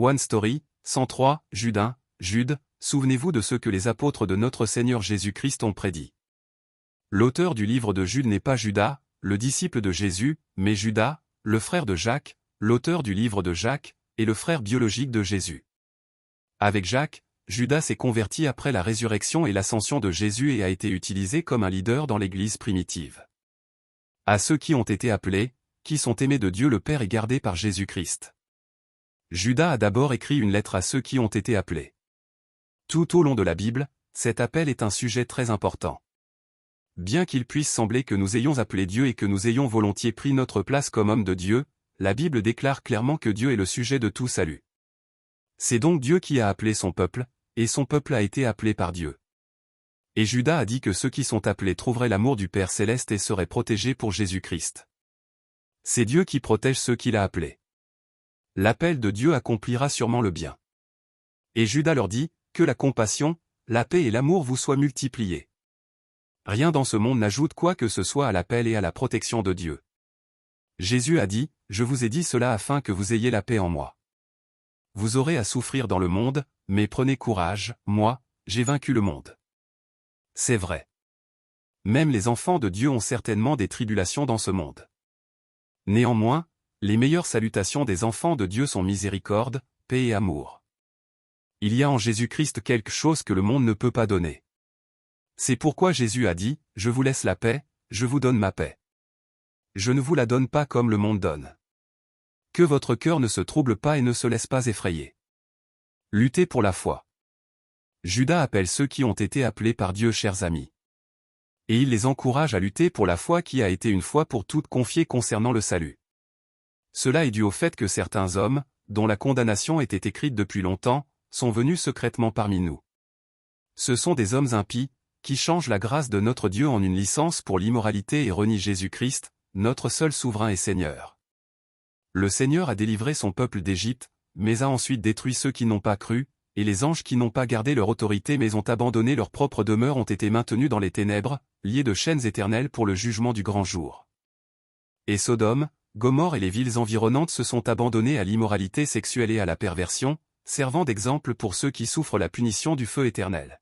One Story, 103, Jude, souvenez-vous de ce que les apôtres de notre Seigneur Jésus-Christ ont prédit. L'auteur du livre de Jude n'est pas Judas, le disciple de Jésus, mais Judas, le frère de Jacques, l'auteur du livre de Jacques, et le frère biologique de Jésus. Avec Jacques, Judas s'est converti après la résurrection et l'ascension de Jésus et a été utilisé comme un leader dans l'Église primitive. À ceux qui ont été appelés, qui sont aimés de Dieu le Père et gardés par Jésus-Christ. Judas a d'abord écrit une lettre à ceux qui ont été appelés. Tout au long de la Bible, cet appel est un sujet très important. Bien qu'il puisse sembler que nous ayons appelé Dieu et que nous ayons volontiers pris notre place comme hommes de Dieu, la Bible déclare clairement que Dieu est le sujet de tout salut. C'est donc Dieu qui a appelé son peuple, et son peuple a été appelé par Dieu. Et Judas a dit que ceux qui sont appelés trouveraient l'amour du Père céleste et seraient protégés pour Jésus-Christ. C'est Dieu qui protège ceux qu'il a appelés. L'appel de Dieu accomplira sûrement le bien. Et Judas leur dit, que la compassion, la paix et l'amour vous soient multipliés. Rien dans ce monde n'ajoute quoi que ce soit à l'appel et à la protection de Dieu. Jésus a dit, « Je vous ai dit cela afin que vous ayez la paix en moi. Vous aurez à souffrir dans le monde, mais prenez courage, moi, j'ai vaincu le monde. » C'est vrai. Même les enfants de Dieu ont certainement des tribulations dans ce monde. Néanmoins, les meilleures salutations des enfants de Dieu sont miséricorde, paix et amour. Il y a en Jésus-Christ quelque chose que le monde ne peut pas donner. C'est pourquoi Jésus a dit, « Je vous laisse la paix, je vous donne ma paix. Je ne vous la donne pas comme le monde donne. Que votre cœur ne se trouble pas et ne se laisse pas effrayer. » Luttez pour la foi. Judas appelle ceux qui ont été appelés par Dieu chers amis. Et il les encourage à lutter pour la foi qui a été une fois pour toutes confiée concernant le salut. Cela est dû au fait que certains hommes, dont la condamnation était écrite depuis longtemps, sont venus secrètement parmi nous. Ce sont des hommes impies, qui changent la grâce de notre Dieu en une licence pour l'immoralité et renient Jésus-Christ, notre seul souverain et Seigneur. Le Seigneur a délivré son peuple d'Égypte, mais a ensuite détruit ceux qui n'ont pas cru, et les anges qui n'ont pas gardé leur autorité mais ont abandonné leur propre demeure ont été maintenus dans les ténèbres, liés de chaînes éternelles pour le jugement du grand jour. Et Sodome, Gomorrhe et les villes environnantes se sont abandonnées à l'immoralité sexuelle et à la perversion, servant d'exemple pour ceux qui souffrent la punition du feu éternel.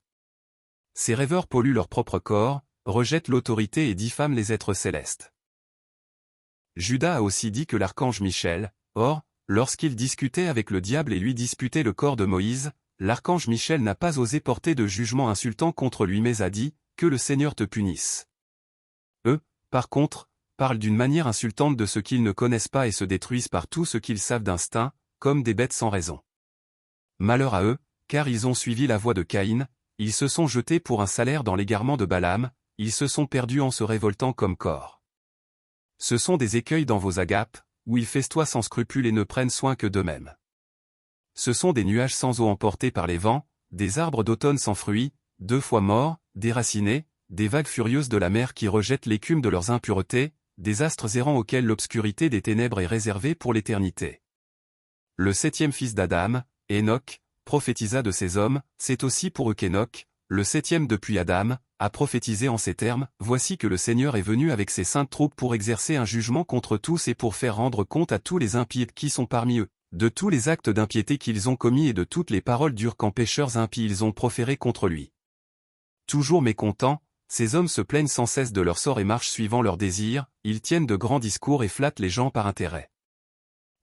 Ces rêveurs polluent leur propre corps, rejettent l'autorité et diffament les êtres célestes. Judas a aussi dit que l'archange Michel, or, lorsqu'il discutait avec le diable et lui disputait le corps de Moïse, l'archange Michel n'a pas osé porter de jugement insultant contre lui mais a dit, « Que le Seigneur te punisse. » Eux, par contre, parlent d'une manière insultante de ce qu'ils ne connaissent pas et se détruisent par tout ce qu'ils savent d'instinct, comme des bêtes sans raison. Malheur à eux, car ils ont suivi la voie de Caïn, ils se sont jetés pour un salaire dans l'égarement de Balaam, ils se sont perdus en se révoltant comme Cor. Ce sont des écueils dans vos agapes, où ils festoient sans scrupule et ne prennent soin que d'eux-mêmes. Ce sont des nuages sans eau emportés par les vents, des arbres d'automne sans fruits, 2 fois morts, déracinés, des vagues furieuses de la mer qui rejettent l'écume de leurs impuretés, des astres errants auxquels l'obscurité des ténèbres est réservée pour l'éternité. Le 7e fils d'Adam, Enoch, prophétisa de ces hommes, c'est aussi pour eux qu'Enoch, le 7e depuis Adam, a prophétisé en ces termes, « Voici que le Seigneur est venu avec ses saintes troupes pour exercer un jugement contre tous et pour faire rendre compte à tous les impies qui sont parmi eux, de tous les actes d'impiété qu'ils ont commis et de toutes les paroles dures qu'en pécheurs impies ils ont proférées contre lui. » Toujours mécontents, ces hommes se plaignent sans cesse de leur sort et marchent suivant leurs désirs, ils tiennent de grands discours et flattent les gens par intérêt.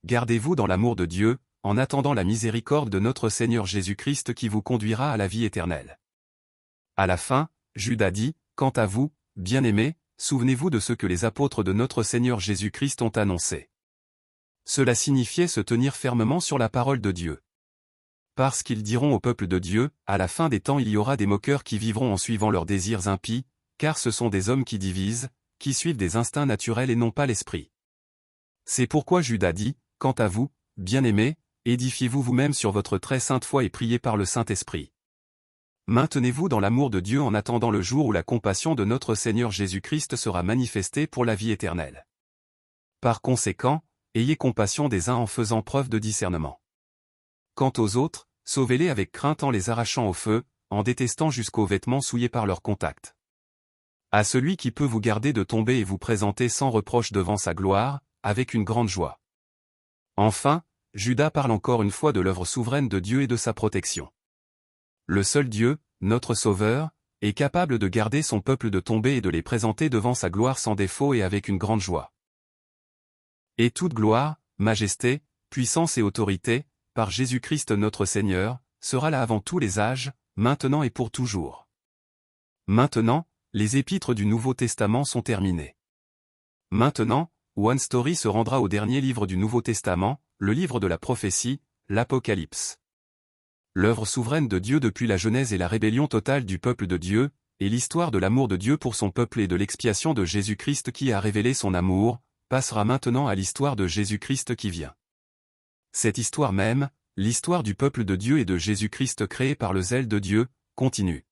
Gardez-vous dans l'amour de Dieu, en attendant la miséricorde de notre Seigneur Jésus-Christ qui vous conduira à la vie éternelle. À la fin, Judas dit, « Quant à vous, bien-aimés, souvenez-vous de ce que les apôtres de notre Seigneur Jésus-Christ ont annoncé. » Cela signifiait se tenir fermement sur la parole de Dieu. Parce qu'ils diront au peuple de Dieu, à la fin des temps il y aura des moqueurs qui vivront en suivant leurs désirs impies, car ce sont des hommes qui divisent, qui suivent des instincts naturels et non pas l'esprit. C'est pourquoi Judas dit, « Quant à vous, bien-aimés, édifiez-vous vous-même sur votre très sainte foi et priez par le Saint-Esprit. Maintenez-vous dans l'amour de Dieu en attendant le jour où la compassion de notre Seigneur Jésus-Christ sera manifestée pour la vie éternelle. Par conséquent, ayez compassion des uns en faisant preuve de discernement. Quant aux autres, sauvez-les avec crainte en les arrachant au feu, en détestant jusqu'aux vêtements souillés par leur contact. À celui qui peut vous garder de tomber et vous présenter sans reproche devant sa gloire, avec une grande joie. Enfin, Judas parle encore une fois de l'œuvre souveraine de Dieu et de sa protection. Le seul Dieu, notre Sauveur, est capable de garder son peuple de tomber et de les présenter devant sa gloire sans défaut et avec une grande joie. Et toute gloire, majesté, puissance et autorité, par Jésus-Christ notre Seigneur, sera là avant tous les âges, maintenant et pour toujours. Maintenant, les épîtres du Nouveau Testament sont terminées. Maintenant, One Story se rendra au dernier livre du Nouveau Testament, le livre de la prophétie, l'Apocalypse. L'œuvre souveraine de Dieu depuis la Genèse et la rébellion totale du peuple de Dieu, et l'histoire de l'amour de Dieu pour son peuple et de l'expiation de Jésus-Christ qui a révélé son amour, passera maintenant à l'histoire de Jésus-Christ qui vient. Cette histoire même, l'histoire du peuple de Dieu et de Jésus-Christ créé par le zèle de Dieu, continue.